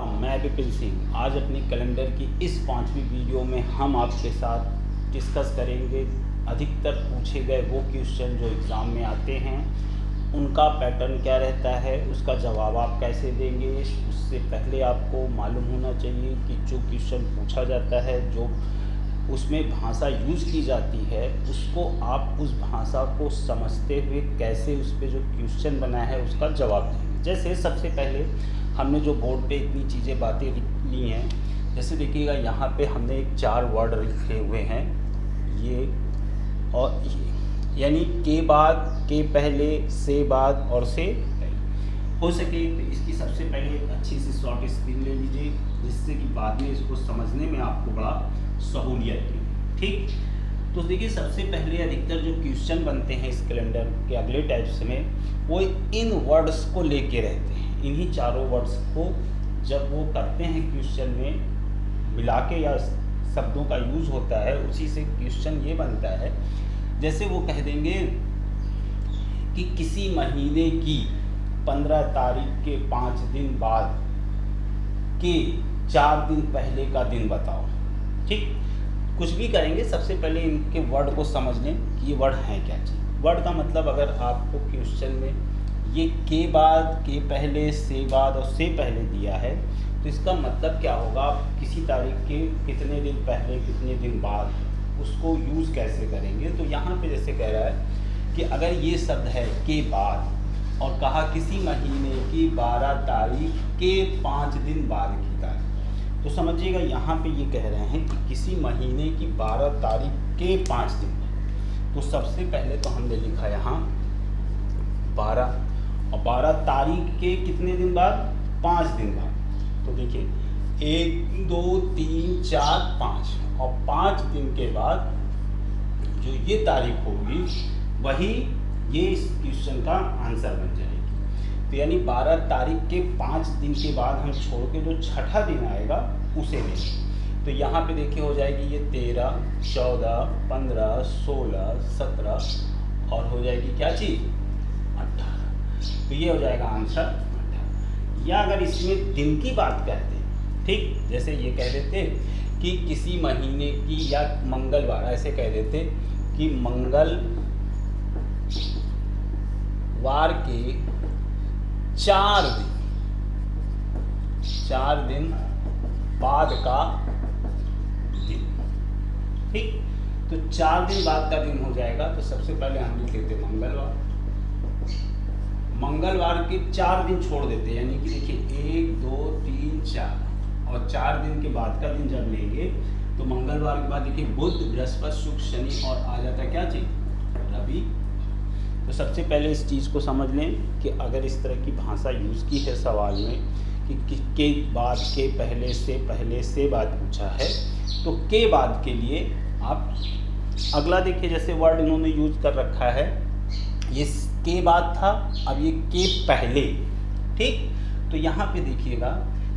राम, मैं विपिन सिंह। आज अपनी कैलेंडर की इस 5वीं वीडियो में हम आपके साथ डिस्कस करेंगे अधिकतर पूछे गए वो क्वेश्चन जो एग्ज़ाम में आते हैं, उनका पैटर्न क्या रहता है, उसका जवाब आप कैसे देंगे। उससे पहले आपको मालूम होना चाहिए कि जो क्वेश्चन पूछा जाता है, जो उसमें भाषा यूज़ की जाती है, उसको आप उस भाषा को समझते हुए कैसे उस पर जो क्वेश्चन बना है उसका जवाब देंगे। जैसे सबसे पहले हमने जो बोर्ड पे इतनी चीज़ें बातें ली हैं, जैसे देखिएगा यहाँ पे हमने एक 4 वर्ड लिखे हुए हैं, ये और ये, यानी के बाद, के पहले, से बाद और से पहले। हो सके तो इसकी सबसे पहले एक अच्छी सी शॉर्ट स्क्रीन ले लीजिए, जिससे कि बाद में इसको समझने में आपको बड़ा सहूलियत मिले। ठीक, तो देखिए सबसे पहले अधिकतर जो क्वेश्चन बनते हैं इस कैलेंडर के अगले टाइप्स में, वो इन वर्ड्स को लेके रहते हैं। इन्हीं चारों वर्ड्स को जब वो करते हैं क्वेश्चन में मिला के, या शब्दों का यूज़ होता है, उसी से क्वेश्चन ये बनता है। जैसे वो कह देंगे कि किसी महीने की 15 तारीख के 5 दिन बाद के 4 दिन पहले का दिन बताओ। ठीक, कुछ भी करेंगे, सबसे पहले इनके वर्ड को समझ लें कि ये वर्ड हैं क्या चीज़। वर्ड का मतलब अगर आपको क्वेश्चन में ये के बाद, के पहले, से बाद और से पहले दिया है, तो इसका मतलब क्या होगा, आप किसी तारीख के कितने दिन पहले, कितने दिन बाद उसको यूज़ कैसे करेंगे। तो यहाँ पे जैसे कह रहा है कि अगर ये शब्द है के बाद और कहा किसी महीने की 12 तारीख के 5 दिन बाद की तारीख, तो समझिएगा यहाँ पे ये कह रहे हैं कि किसी महीने की 12 तारीख के 5 दिन। तो सबसे पहले तो हमने लिखा यहाँ 12, और 12 तारीख के कितने दिन बाद, 5 दिन बाद। तो देखिए 1 2 3 4 5, और 5 दिन के बाद जो ये तारीख होगी वही ये इस क्वेश्चन का आंसर बन जाएगी। तो यानी 12 तारीख के 5 दिन के बाद हम छोड़ के जो छठा दिन आएगा उसे लेंगे। तो यहाँ पे देखिए हो जाएगी ये 13 14 15 16 17 और हो जाएगी क्या चीज़, 18। तो ये हो जाएगा आंसर 18। या अगर इसमें दिन की बात करते हैं, ठीक, जैसे ये कह देते कि किसी महीने की, या मंगलवार, ऐसे कह देते कि मंगलवार के 4 दिन बाद का दिन। ठीक, तो 4 दिन बाद का दिन हो जाएगा। तो सबसे पहले हम लिख लेते मंगलवार, मंगलवार के 4 दिन छोड़ देते, यानी कि देखिए 1 2 3 4, और 4 दिन के बाद का दिन जब लेंगे तो मंगलवार के बाद देखिए बुध, बृहस्पति, शुक्र, शनि और आ जाता है क्या चीज़, रवि। तो सबसे पहले इस चीज़ को समझ लें कि अगर इस तरह की भाषा यूज़ की है सवाल में कि के बाद, के पहले, से बाद पूछा है, तो के बाद के लिए आप अगला देखिए, जैसे वर्ड इन्होंने यूज कर रखा है, ये के बाद था, अब ये के पहले। ठीक, तो यहाँ पे देखिएगा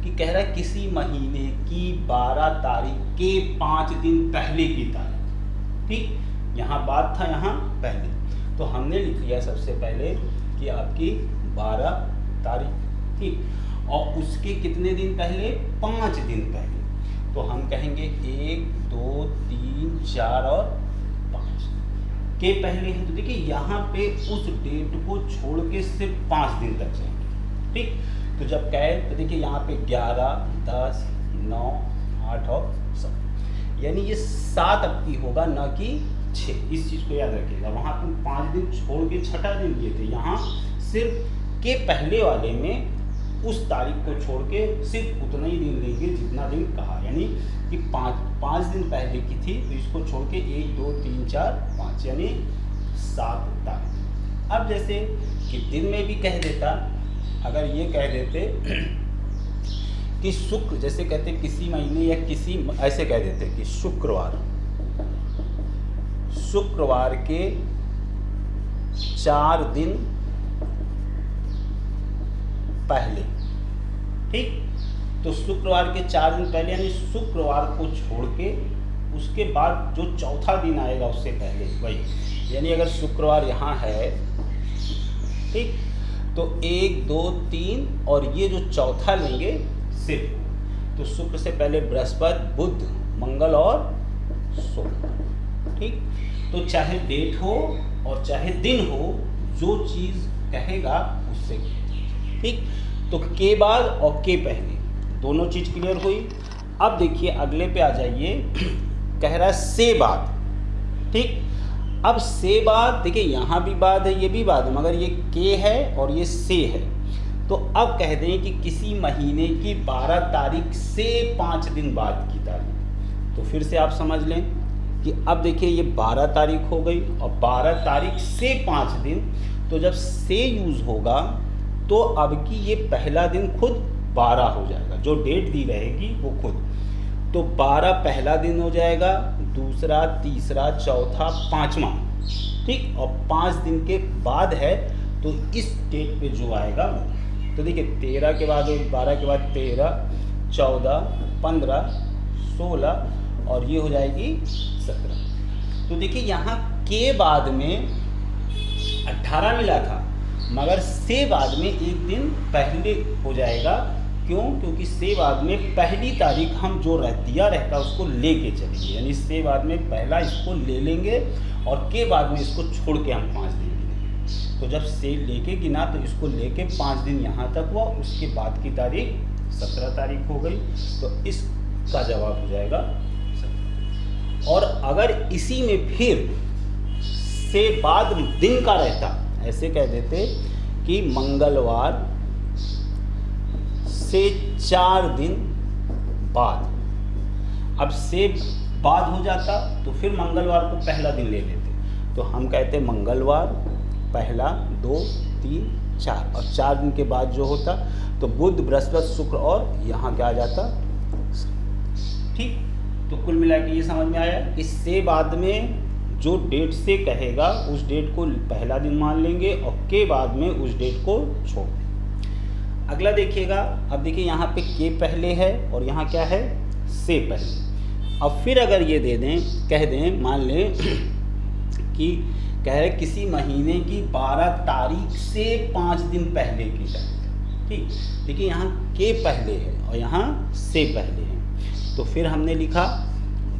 कि कह रहा है किसी महीने की 12 तारीख के 5 दिन पहले की तारीख। ठीक, यहाँ बाद था, यहाँ पहले, तो हमने लिख लिया सबसे पहले कि आपकी 12 तारीख। ठीक, और उसके कितने दिन पहले, 5 दिन पहले। तो हम कहेंगे 1 2 3 4 और 5 के पहले हैं। तो देखिए यहाँ पे उस डेट को छोड़ के सिर्फ 5 दिन तक जाएंगे। ठीक, तो जब कहे तो देखिए यहाँ पे 11 10 9 8 और 7, यानी ये 7 अब की होगा, न कि 6। इस चीज़ को याद रखिएगा। वहाँ पे 5 दिन छोड़ के छठा दिन लिए थे, यहाँ सिर्फ के पहले वाले में उस तारीख को छोड़ के सिर्फ उतना ही दिन लेंगे जितना दिन कहा, यानी कि 5 दिन पहले की थी, तो इसको छोड़ के 1 2 3 4 5, यानी 7 तारीख। अब जैसे कि दिन में भी कह देता, अगर ये कह देते कि शुक्र, जैसे कहते किसी महीने या किसी, ऐसे कह देते कि शुक्रवार के 4 दिन पहले। ठीक, तो शुक्रवार के 4 दिन पहले, यानी शुक्रवार को छोड़ के उसके बाद जो चौथा दिन आएगा उससे पहले वही, यानी अगर शुक्रवार यहाँ है, ठीक, तो 1 2 3 और ये जो चौथा लेंगे सिर्फ, तो शुक्र से पहले बृहस्पति, बुध, मंगल और सोम। ठीक, तो चाहे डेट हो और चाहे दिन हो, जो चीज़ कहेगा उससे। ठीक, तो के बाद और के पहले दोनों चीज़ क्लियर हुई। अब देखिए अगले पे आ जाइए, कह रहा है से बाद। ठीक, अब से बाद देखिए यहाँ भी बाद है, ये भी बाद है, मगर ये के है और ये से है। तो अब कह दें कि किसी महीने की 12 तारीख से 5 दिन बाद की तारीख। तो फिर से आप समझ लें कि अब देखिए ये 12 तारीख हो गई और 12 तारीख से 5 दिन, तो जब से यूज़ होगा तो अब की ये पहला दिन खुद 12 हो जाएगा, जो डेट दी रहेगी वो खुद। तो 12 पहला दिन हो जाएगा, दूसरा, तीसरा, चौथा, पाँचवा। ठीक, और 5 दिन के बाद है तो इस डेट पे जो आएगा वो, तो देखिए 13 के बाद 12 के बाद 13, 14, 15, 16 और ये हो जाएगी 17। तो देखिए यहाँ के बाद में 18 मिला था, मगर से बाद में एक दिन पहले हो जाएगा। क्यों? क्योंकि से बाद में पहली तारीख हम जो दिया रहता है उसको लेके चलेंगे, यानी से बाद में पहला इसको ले लेंगे और के बाद में इसको छोड़ के हम 5 दिन गिनेंगे। तो जब से लेके गिना तो इसको लेके 5 दिन यहाँ तक हुआ, उसके बाद की तारीख 17 तारीख हो गई। तो इसका जवाब हो जाएगा 17। और अगर इसी में फिर से बाद दिन का रहता, ऐसे कह देते कि मंगलवार से 4 दिन बाद। अब से बाद हो जाता तो फिर मंगलवार को पहला दिन ले लेते, तो हम कहते मंगलवार पहला, 2, 3, 4 और 4 दिन के बाद जो होता तो बुध, बृहस्पति, शुक्र और यहाँ क्या आ जाता। ठीक, तो कुल मिला के ये समझ में आया, इससे बाद में जो डेट से कहेगा उस डेट को पहला दिन मान लेंगे और के बाद में उस डेट को छोड़ दें। अगला देखिएगा, अब देखिए यहाँ पे के पहले है और यहाँ क्या है, से पहले। अब फिर अगर ये दे दें, कह दें, मान लें कि कह रहे किसी महीने की 12 तारीख से 5 दिन पहले की तारीख। ठीक, देखिए यहाँ के पहले है और यहाँ से पहले है, तो फिर हमने लिखा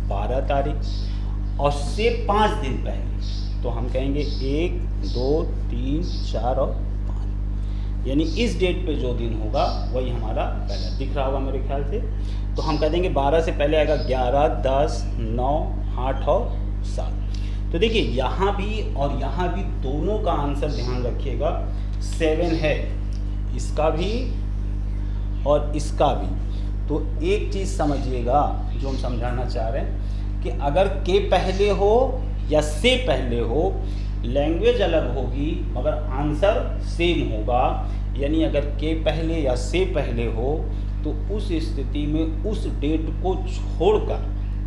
12 तारीख और से 5 दिन पहले, तो हम कहेंगे 1, 2, 3, 4 और 5, यानी इस डेट पे जो दिन होगा वही हमारा पहला दिख रहा होगा मेरे ख्याल से। तो हम कह देंगे 12 से पहले आएगा 11, 10, 9, 8 और 7। तो देखिए यहाँ भी और यहाँ भी दोनों का आंसर ध्यान रखिएगा 7 है, इसका भी और इसका भी। तो एक चीज़ समझिएगा जो हम समझाना चाह रहे हैं कि अगर के पहले हो या से पहले हो, लैंग्वेज अलग होगी मगर आंसर सेम होगा। यानी अगर के पहले या से पहले हो तो उस स्थिति में उस डेट को छोड़कर,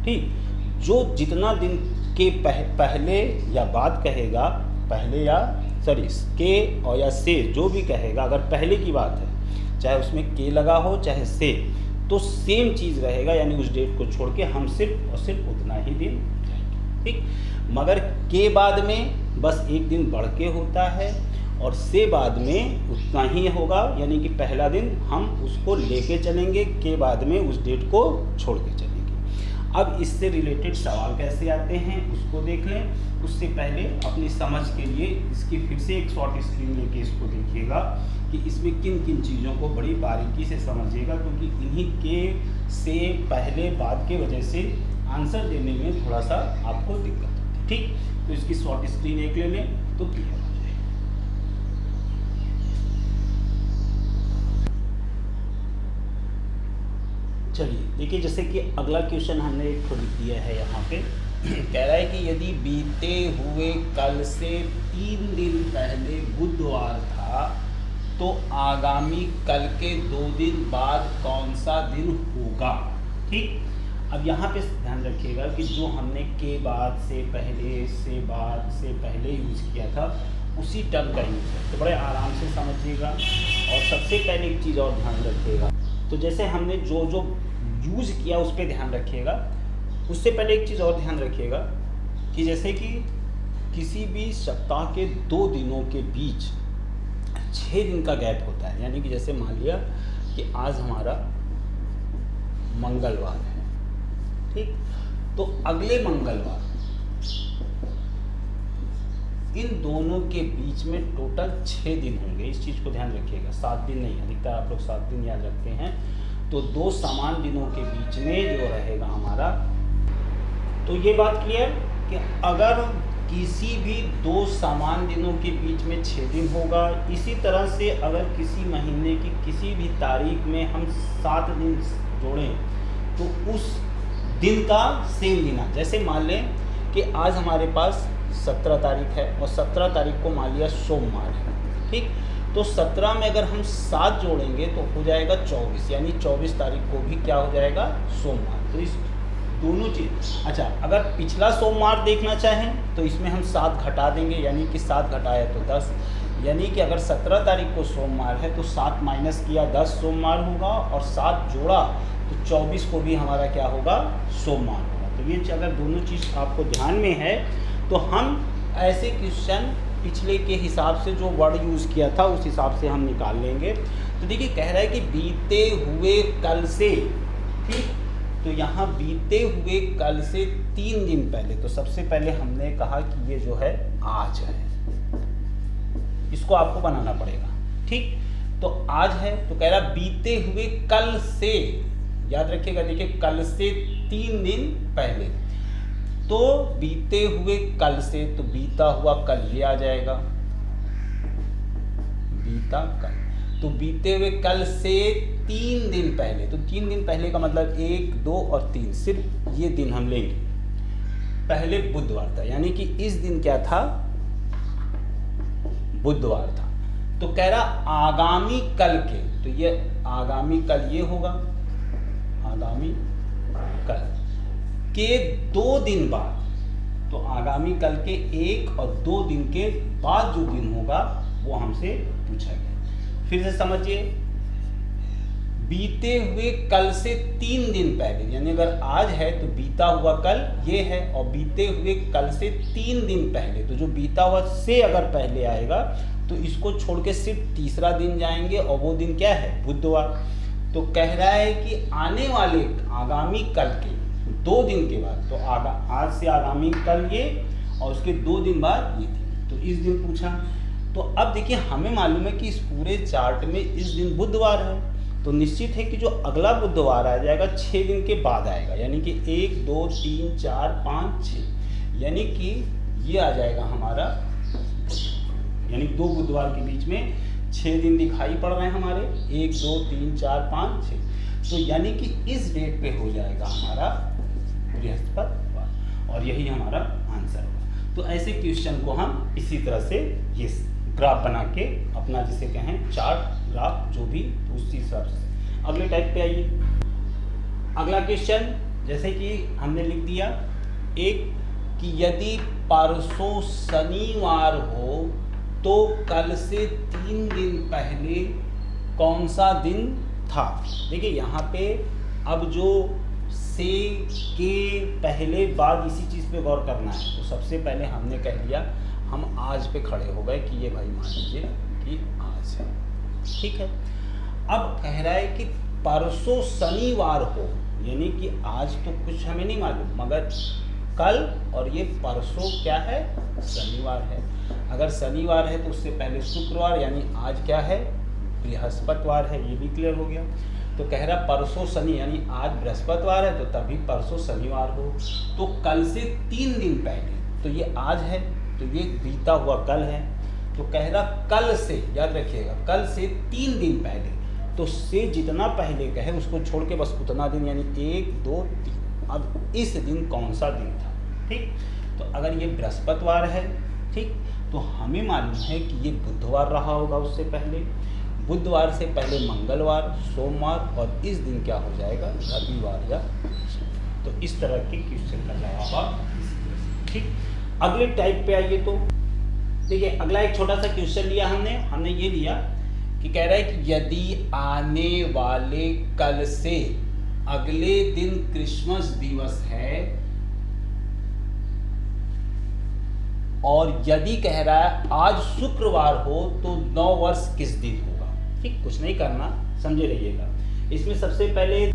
ठीक, जो जितना दिन के पहले या बाद कहेगा, पहले या सॉरी के और या से जो भी कहेगा, अगर पहले की बात है चाहे उसमें के लगा हो चाहे से, तो सेम चीज़ रहेगा, यानी उस डेट को छोड़ के हम सिर्फ और सिर्फ उतना ही दिन जाएंगे। ठीक, मगर के बाद में बस एक दिन बढ़ के होता है और से बाद में उतना ही होगा, यानी कि पहला दिन हम उसको लेके चलेंगे, के बाद में उस डेट को छोड़ के चलेंगे। अब इससे रिलेटेड सवाल कैसे आते हैं उसको देख लें। उससे पहले अपनी समझ के लिए इसकी फिर से एक शॉर्ट स्क्रीन लेके इसको देखिएगा कि इसमें किन किन चीज़ों को बड़ी बारीकी से समझिएगा, क्योंकि इन्हीं के से पहले बाद के वजह से आंसर देने में थोड़ा सा आपको दिक्कत होती है। ठीक, तो इसकी शॉर्ट स्क्रीन एक ले लें तो क्लियर हो जाए। चलिए देखिए, जैसे कि अगला क्वेश्चन हमने एक लिख दिया है यहाँ पे, कह रहा है कि यदि बीते हुए कल से 3 दिन पहले बुधवार था तो आगामी कल के 2 दिन बाद कौन सा दिन होगा। ठीक, अब यहाँ पे ध्यान रखिएगा कि जो हमने के बाद से पहले, से बाद से पहले यूज़ किया था उसी टर्म का यूज़ है, तो बड़े आराम से समझिएगा। और सबसे पहले एक चीज़ और ध्यान रखिएगा, तो जैसे हमने जो जो यूज़ किया उस पर ध्यान रखिएगा। उससे पहले एक चीज़ और ध्यान रखिएगा कि जैसे कि किसी भी सप्ताह के 2 दिनों के बीच 6 दिन का गैप होता है, यानी कि जैसे मान लिया कि आज हमारा मंगलवार है। ठीक, तो अगले मंगलवार इन दोनों के बीच में टोटल 6 दिन होंगे। इस चीज़ को ध्यान रखिएगा, 7 दिन नहीं, अधिकतर आप लोग 7 दिन याद रखते हैं। तो 2 समान दिनों के बीच में जो रहेगा हमारा, तो ये बात क्लियर कि अगर किसी भी 2 समान दिनों के बीच में 6 दिन होगा। इसी तरह से अगर किसी महीने की किसी भी तारीख में हम 7 दिन जोड़ें तो उस दिन का सेम दिन आ, जैसे मान लें कि आज हमारे पास 17 तारीख है और 17 तारीख को मान लिया सोमवार है। ठीक, तो 17 में अगर हम 7 जोड़ेंगे तो हो जाएगा 24, यानी 24 तारीख को भी क्या हो जाएगा, सोमवार। तो इस दोनों चीज़, अच्छा अगर पिछला सोमवार देखना चाहें तो इसमें हम 7 घटा देंगे, यानी कि 7 घटाया तो 10, यानी कि अगर 17 तारीख को सोमवार है तो 7 माइनस किया 10 सोमवार होगा, और 7 जोड़ा तो 24 को भी हमारा क्या होगा, सोमवार होगा। तो ये अगर दोनों चीज़ आपको ध्यान में है तो हम ऐसे क्वेश्चन पिछले के हिसाब से जो वर्ड यूज़ किया था उस हिसाब से हम निकाल लेंगे। तो देखिए कह रहा है कि बीते हुए कल से, ठीक, तो यहाँ बीते हुए कल से 3 दिन पहले, तो सबसे पहले हमने कहा कि ये जो है आज है, इसको आपको बनाना पड़ेगा। ठीक, तो आज है तो कह रहा बीते हुए कल से, याद रखिएगा, देखिए कल से 3 दिन पहले, तो बीते हुए कल से, तो बीता हुआ कल ये आ जाएगा, बीता कल, तो बीते हुए कल से 3 दिन पहले, तो 3 दिन पहले का मतलब 1, 2 और 3, सिर्फ ये दिन हम लेंगे। पहले बुधवार था, यानी कि इस दिन क्या था, बुधवार था। तो कह रहा आगामी कल के, तो ये आगामी कल ये होगा, आगामी कल के 2 दिन बाद, तो आगामी कल के 1 और 2 दिन के बाद जो दिन होगा वो हमसे पूछा गया। फिर से समझिए, बीते हुए कल से 3 दिन पहले, यानी अगर आज है तो बीता हुआ कल ये है, और बीते हुए कल से 3 दिन पहले, तो जो बीता हुआ से अगर पहले आएगा तो इसको छोड़ के सिर्फ तीसरा दिन जाएंगे, और वो दिन क्या है, बुधवार। तो कह रहा है कि आने वाले आगामी कल के 2 दिन के बाद, तो आज से आगामी कल ये, और उसके 2 दिन बाद ये दिन, तो इस दिन पूछा। तो अब देखिए हमें मालूम है कि इस पूरे चार्ट में इस दिन बुधवार है, तो निश्चित है कि जो अगला बुधवार आ जाएगा 6 दिन के बाद आएगा, यानी कि 1, 2, 3, 4, 5, 6, यानी कि ये आ जाएगा हमारा, यानी 2 बुधवार के बीच में 6 दिन दिखाई पड़ रहे हैं हमारे, 1, 2, 3, 4, 5, 6, तो यानी कि इस डेट पे हो जाएगा हमारा बृहस्पतिवार, और यही हमारा आंसर होगा। तो ऐसे क्वेश्चन को हम इसी तरह से ये ग्राफ बना के अपना जिसे कहें चार्ट ग्राफ जो भी, तो उसी हिसाब से। अगले टाइप पे आइए, अगला क्वेश्चन जैसे कि हमने लिख दिया एक, कि यदि परसों शनिवार हो तो कल से 3 दिन पहले कौन सा दिन था। देखिए यहाँ पे अब जो से के पहले बाद इसी चीज़ पे गौर करना है। तो सबसे पहले हमने कह दिया, हम आज पे खड़े हो गए कि ये भाई मान लीजिए कि आज है, ठीक है। अब कह रहा है कि परसों शनिवार हो, यानी कि आज तो कुछ हमें नहीं मालूम, मगर कल और ये परसों क्या है, शनिवार है। अगर शनिवार है तो उससे पहले शुक्रवार, यानी आज क्या है, बृहस्पतिवार है, ये भी क्लियर हो गया। तो कह रहा परसों शनि, यानी आज बृहस्पतिवार है तो तभी परसों शनिवार हो। तो कल से 3 दिन पहले, तो ये आज है तो ये बीता हुआ कल है। तो कह रहा कल से, याद रखिएगा, कल से 3 दिन पहले, तो से जितना पहले कहे उसको छोड़ के बस उतना दिन, यानी 1, 2, 3। अब इस दिन कौन सा दिन था, ठीक। तो अगर ये बृहस्पतिवार है, ठीक, तो हमें मालूम है कि ये बुधवार रहा होगा, उससे पहले बुधवार से पहले मंगलवार, सोमवार, और इस दिन क्या हो जाएगा, रविवार या। तो इस तरह के क्वेश्चन का जवाब आप, ठीक। अगले टाइप पे आइए, तो देखिए अगला एक छोटा सा क्वेश्चन लिया हमने ये लिया कि कह रहा है कि यदि आने वाले कल से अगले दिन क्रिसमस दिवस है, और यदि कह रहा है आज शुक्रवार हो तो 9 वर्ष किस दिन होगा। ठीक, कुछ नहीं करना, समझे रहिएगा। इसमें सबसे पहले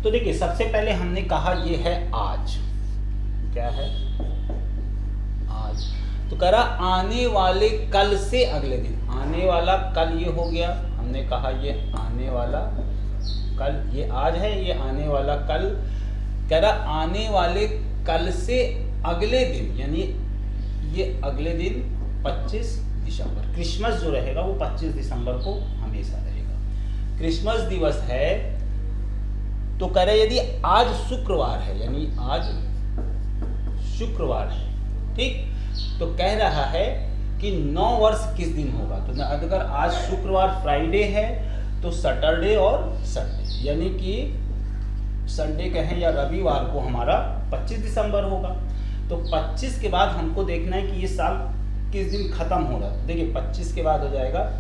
तो देखिए सबसे पहले हमने कहा ये है आज, क्या है आज, तो कह रहा आने वाले कल से अगले दिन, आने वाला कल ये हो गया, हमने कहा ये आने वाला कल, ये आज है, ये आने वाला कल, कह रहा आने वाले कल से अगले दिन, यानी ये अगले दिन 25 दिसंबर, क्रिसमस जो रहेगा वो 25 दिसंबर को हमेशा रहेगा, क्रिसमस दिवस है। तो कह रहे यदि आज शुक्रवार है, यानी आज शुक्रवार है, ठीक, तो कह रहा है कि 9 वर्ष किस दिन होगा, तो अगर आज शुक्रवार फ्राइडे है तो सैटरडे और संडे, यानी कि संडे कहें या रविवार को हमारा 25 दिसंबर होगा। तो 25 के बाद हमको देखना है कि ये साल किस दिन ख़त्म हो रहा है। देखिए 25 के बाद हो जाएगा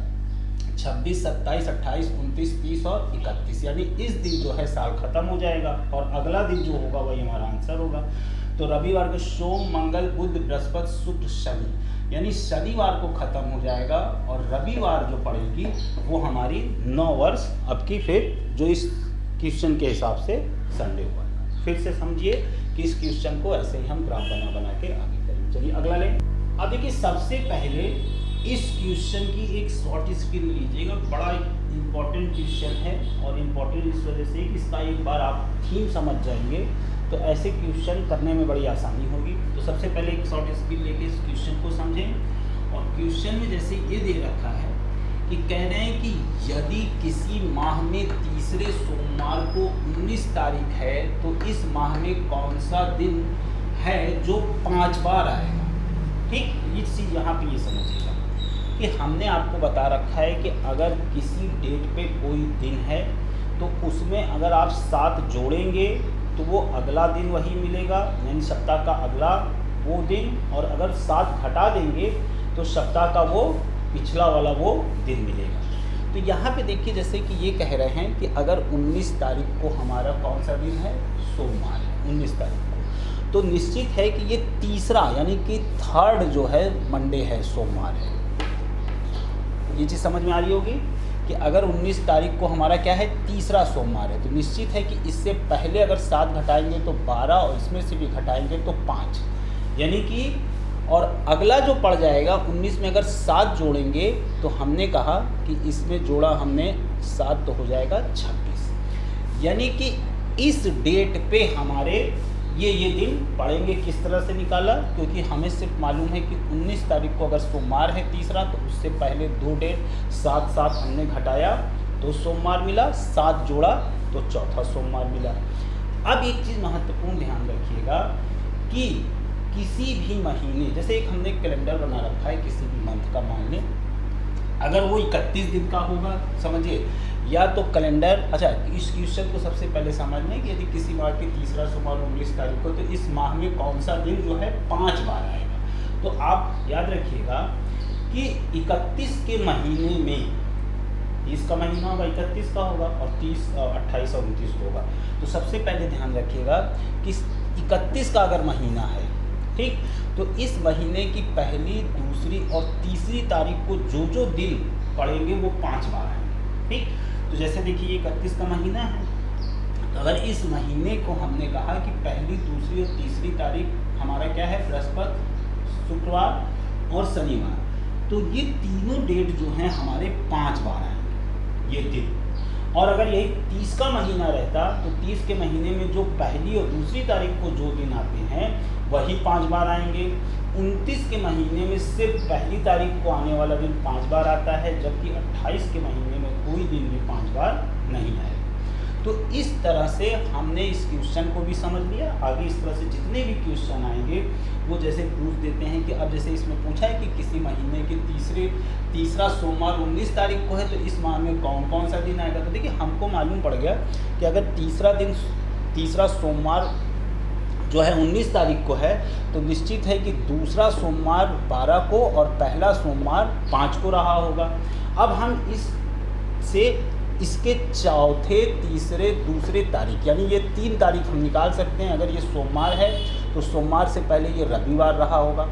26, 27, 28, 29, 30 और 31, यानी इस दिन जो है साल ख़त्म हो जाएगा और अगला दिन जो होगा वही हमारा आंसर होगा। तो रविवार को सोम, मंगल, बुध, बृहस्पति, शुक्र, शनि, यानी शनिवार को ख़त्म हो जाएगा और रविवार जो पड़ेगी वो हमारी 9 वर्ष अब की, फिर जो इस क्वेश्चन के हिसाब से संडे हुआ। फिर से समझिए कि इस क्वेश्चन को ऐसे ही हम ग्राफ बना के आगे करेंगे। चलिए अगला लें। अब देखिए सबसे पहले इस क्वेश्चन की एक शॉर्ट स्क्रीन लीजिएगा, बड़ा इम्पॉर्टेंट क्वेश्चन है और इम्पॉर्टेंट इस वजह से कि इसका एक बार आप थीम समझ जाएंगे तो ऐसे क्वेश्चन करने में बड़ी आसानी होगी। तो सबसे पहले एक शॉर्ट स्क्रीन लेके इस क्वेश्चन को समझें। और क्वेश्चन में जैसे ये दे रखा है कि कह रहे हैं कि यदि किसी माह में तीसरे सोमवार को 19 तारीख है तो इस माह में कौन सा दिन है जो 5 बार आएगा। ठीक, ये चीज़ यहाँ पे ये समझिएगा कि हमने आपको बता रखा है कि अगर किसी डेट पे कोई दिन है तो उसमें अगर आप 7 जोड़ेंगे तो वो अगला दिन वही मिलेगा, यानी सप्ताह का अगला वो दिन, और अगर 7 घटा देंगे तो सप्ताह का वो पिछला वाला वो दिन मिलेगा। तो यहाँ पे देखिए जैसे कि ये कह रहे हैं कि अगर 19 तारीख को हमारा कौन सा दिन है, सोमवार है 19 तारीख को, तो निश्चित है कि ये तीसरा यानी कि थर्ड जो है मंडे है, सोमवार है। ये चीज़ समझ में आ रही होगी कि अगर 19 तारीख को हमारा क्या है, तीसरा सोमवार है, तो निश्चित है कि इससे पहले अगर 7 घटाएंगे तो 12 और इसमें से भी घटाएंगे तो 5, यानी कि और अगला जो पड़ जाएगा 19 में अगर 7 जोड़ेंगे तो हमने कहा कि इसमें जोड़ा हमने 7 तो हो जाएगा 26, यानी कि इस डेट पे हमारे ये दिन पड़ेंगे। किस तरह से निकाला, क्योंकि हमें सिर्फ मालूम है कि 19 तारीख को अगर सोमवार है तीसरा तो उससे पहले 2 डेट 7 हमने घटाया तो सोमवार मिला, 7 जोड़ा तो चौथा सोमवार मिला। अब एक चीज़ महत्वपूर्ण ध्यान रखिएगा कि किसी भी महीने, जैसे एक हमने कैलेंडर बना रखा है किसी भी मंथ का, मान लें अगर वो 31 दिन का होगा, समझिए, या तो कैलेंडर, अच्छा इस क्वेश्चन को सबसे पहले समझ लें कि यदि किसी माह की तीसरा सोमवार 19 तारीख को, तो इस माह में कौन सा दिन जो है 5 बार आएगा। तो आप याद रखिएगा कि 31 के महीने में 30 का महीना होगा, 31 का होगा और 30, 28 और 29 होगा। तो सबसे पहले ध्यान रखिएगा कि 31 का अगर महीना है, ठीक, तो इस महीने की पहली, दूसरी और तीसरी तारीख को जो दिन पड़ेंगे वो 5 बार आएंगे। ठीक, तो जैसे देखिए 31 का महीना है, तो अगर इस महीने को हमने कहा कि पहली, दूसरी और तीसरी तारीख हमारा क्या है, बृहस्पति, शुक्रवार और शनिवार, तो ये तीनों डेट जो हैं हमारे 5 बार आएंगे ये दिन। और अगर यही 30 का महीना रहता तो 30 के महीने में जो पहली और दूसरी तारीख को जो दिन आते हैं वही 5 बार आएंगे। 29 के महीने में सिर्फ पहली तारीख को आने वाला दिन 5 बार आता है, जबकि 28 के महीने में कोई दिन भी 5 बार नहीं आएगा। तो इस तरह से हमने इस क्वेश्चन को भी समझ लिया। आगे इस तरह से जितने भी क्वेश्चन आएंगे वो जैसे पूछ देते हैं कि अब जैसे इसमें पूछा है कि किसी महीने के तीसरा सोमवार 19 तारीख को है तो इस माह में कौन कौन सा दिन आएगा। तो देखिए हमको मालूम पड़ गया कि अगर तीसरा सोमवार जो है 19 तारीख को है तो निश्चित है कि दूसरा सोमवार 12 को और पहला सोमवार 5 को रहा होगा। अब हम इसके चौथे, तीसरे, दूसरे तारीख यानी ये 3 तारीख हम निकाल सकते हैं। अगर ये सोमवार है तो सोमवार से पहले ये रविवार रहा होगा,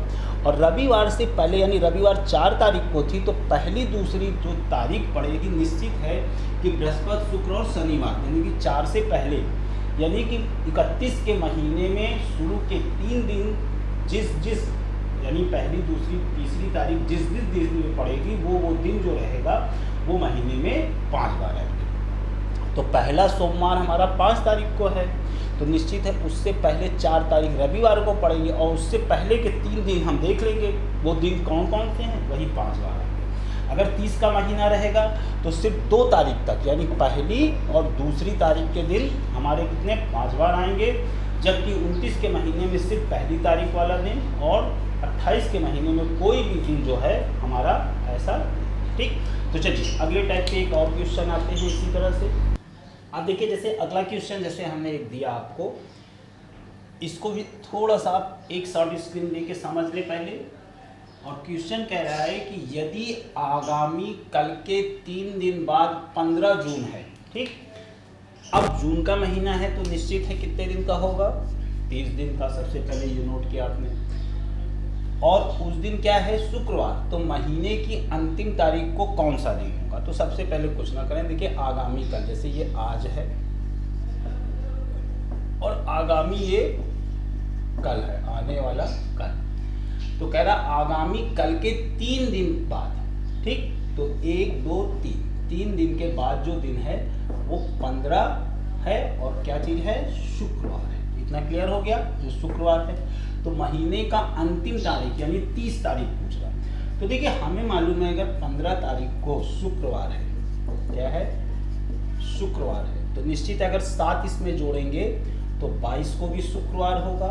और रविवार से पहले यानी रविवार 4 तारीख को थी तो पहली, दूसरी जो तारीख पड़ेगी निश्चित है कि बृहस्पति, शुक्र और शनिवार, यानी कि 4 से पहले यानी कि 31 के महीने में शुरू के 3 दिन जिस यानी पहली, दूसरी, तीसरी तारीख जिस दिन में पड़ेगी वो दिन जो रहेगा वो महीने में 5 बार आएंगे। तो पहला सोमवार हमारा 5 तारीख को है, तो निश्चित है उससे पहले 4 तारीख रविवार को पड़ेंगे, और उससे पहले के 3 दिन हम देख लेंगे वो दिन कौन कौन से हैं, वही 5 बार आएंगे। अगर 30 का महीना रहेगा तो सिर्फ 2 तारीख तक यानी पहली और दूसरी तारीख के दिन हमारे कितने 5 बार आएंगे, जबकि 29 के महीने में सिर्फ पहली तारीख वाला दिन और 28 के महीने में कोई भी दिन जो है हमारा ऐसा। ठीक, तो चलिए अगले टाइप के एक और क्वेश्चन आते हैं इसी तरह से। अब देखिए जैसे अगला क्वेश्चन जैसे हमने एक दिया आपको, इसको भी थोड़ा सा आप एक शॉर्ट स्क्रीन लेके समझ ले पहले। और क्वेश्चन कह रहा है कि यदि आगामी कल के 3 दिन बाद 15 जून है, ठीक, अब जून का महीना है तो निश्चित है कितने दिन का होगा, 30 दिन का। सबसे पहले ये नोट किया आपने। और उस दिन क्या है, शुक्रवार, तो महीने की अंतिम तारीख को कौन सा दिन होगा। तो सबसे पहले कुछ ना करें, देखिए आगामी कल, जैसे ये आज है और आगामी ये कल है, आने वाला कल। तो कह रहा आगामी कल के 3 दिन बाद, ठीक, तो 1 2 3 दिन के बाद जो दिन है वो 15 है और क्या चीज है, शुक्रवार है। इतना क्लियर हो गया, जो शुक्रवार है। तो महीने का अंतिम तारीख यानी 30 तारीख पूछ रहा है। तो देखिए हमें मालूम है अगर 15 तारीख को शुक्रवार है, क्या है, शुक्रवार है, तो निश्चित अगर 7 इसमें जोड़ेंगे तो 22 को भी शुक्रवार होगा,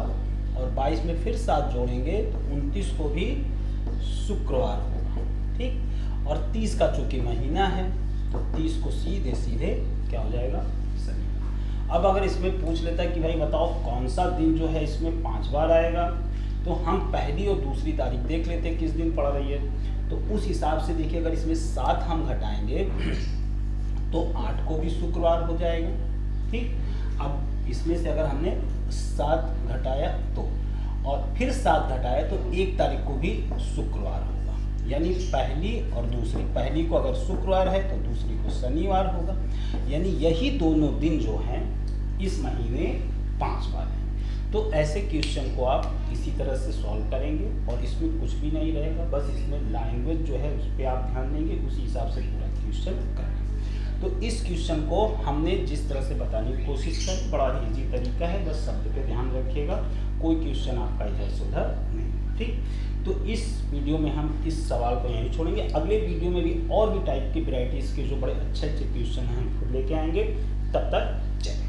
और 22 में फिर 7 जोड़ेंगे तो 29 को भी शुक्रवार होगा, ठीक। और 30 का चूंकि महीना है तो 30 को सीधे सीधे क्या हो जाएगा, शनिवार। अब अगर इसमें पूछ लेता है कि भाई बताओ कौन सा दिन जो है इसमें 5 बार आएगा, तो हम पहली और दूसरी तारीख देख लेते हैं किस दिन पड़ रही है। तो उस हिसाब से देखिए अगर इसमें 7 हम घटाएंगे तो 8 को भी शुक्रवार हो जाएगा, ठीक। अब इसमें से अगर हमने 7 घटाया तो, और फिर 7 घटाया तो 1 तारीख को भी शुक्रवार होगा। यानी पहली और दूसरी, पहली को अगर शुक्रवार है तो दूसरी को शनिवार होगा। यानी यही दोनों दिन जो हैं इस महीने 5 बार हैं। तो ऐसे क्वेश्चन को आप इसी तरह से सॉल्व करेंगे और इसमें कुछ भी नहीं रहेगा, बस इसमें लैंग्वेज जो है उस पर आप ध्यान देंगे, उसी हिसाब से पूरा क्वेश्चन करेंगे। तो इस क्वेश्चन को हमने जिस तरह से बताने की कोशिश की, बड़ा ही ईजी तरीका है, बस शब्द पे ध्यान रखिएगा, कोई क्वेश्चन आपका इधर से उधर नहीं, ठीक। तो इस वीडियो में हम इस सवाल को यहीं छोड़ेंगे। अगले वीडियो में भी और भी टाइप की वैराइटीज़ के जो बड़े अच्छे अच्छे क्वेश्चन हैं हम खुद लेके आएंगे। तब तक जय।